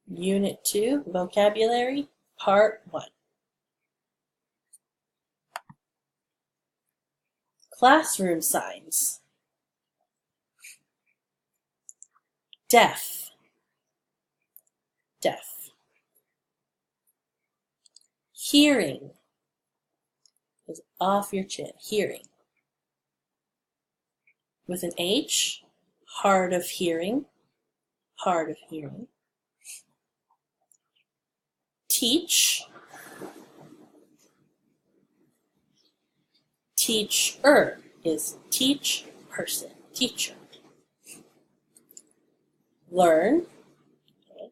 Unit 2, Vocabulary, Part 1. Classroom signs. Deaf, deaf. Hearing is off your chin, hearing. With an H, hard of hearing, hard of hearing. Teach, teacher is teach person, teacher. Learn, okay.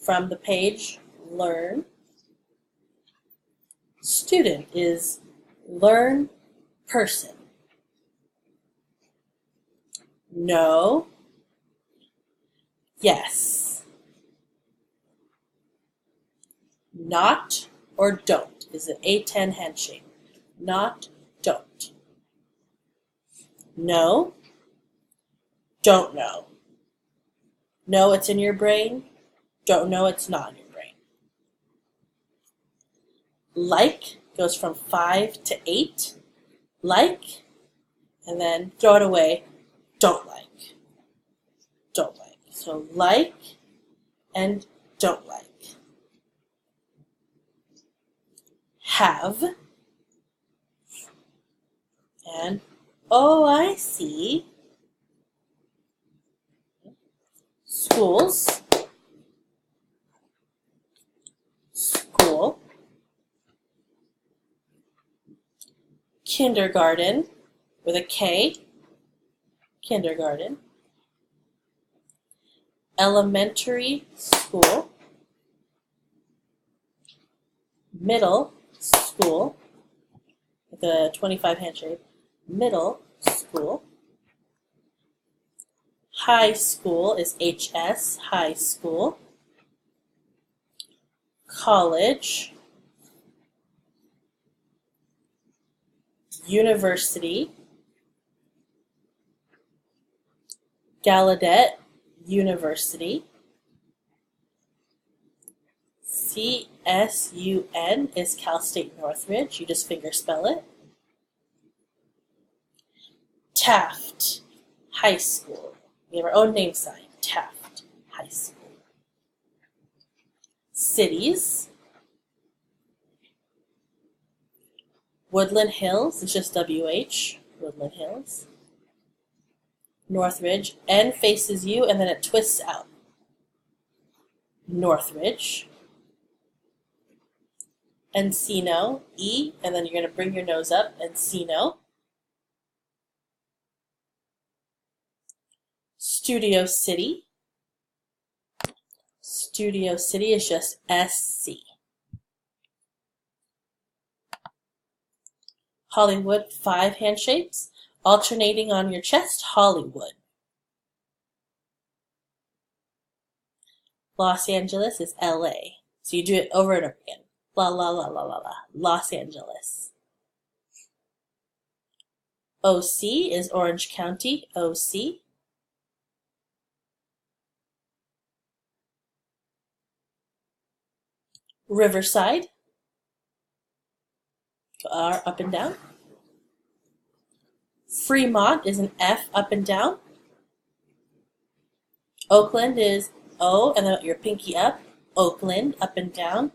From the page, learn. Student is learn person. No, yes. Not or don't is an A10 handshake. Not, don't. No, don't know. Know it's in your brain, don't know it's not in your brain. Like goes from 5 to 8. Like, and then throw it away, don't like. Don't like. So like and don't like. Have and oh, I see. Schools, school. Kindergarten with a K, kindergarten. Elementary school. Middle school with a 25 handshake. Middle school. High school is HS, high school. College. University. Gallaudet University. CSUN is Cal State Northridge. You just finger spell it. Taft High School. We have our own name sign. Taft High School. Cities. Woodland Hills is just WH. Woodland Hills. Northridge. N faces you and then it twists out. Northridge. Encino, E, and then you're going to bring your nose up, Encino. Studio City. Studio City is just SC. Hollywood, 5 handshakes, alternating on your chest, Hollywood. Los Angeles is LA. So you do it over and over again. La la la la la la. Los Angeles. OC is Orange County, OC. Riverside. R up and down. Fremont is an F up and down. Oakland is O and then your pinky up. Oakland up and down.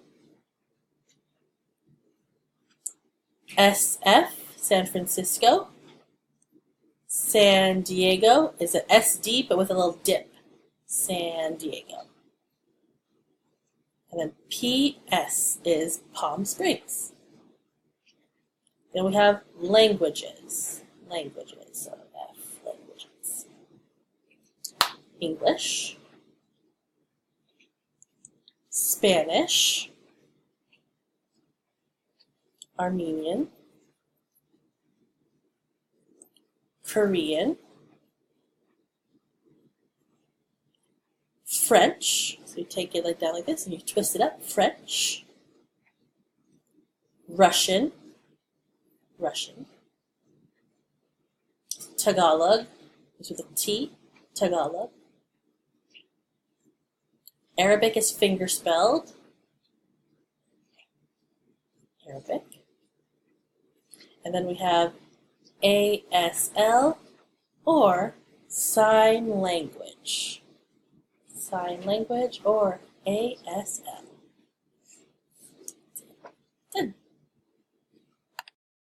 SF, San Francisco. San Diego is an SD but with a little dip. San Diego. And then PS is Palm Springs. Then we have languages. Languages, so F, languages. English. Spanish. Armenian. Korean. French. So you take it like down like this and you twist it up. French. Russian. Russian. Tagalog is with a T. Tagalog. Arabic is finger spelled. Arabic. And then we have ASL or sign language. Sign language or ASL. Good.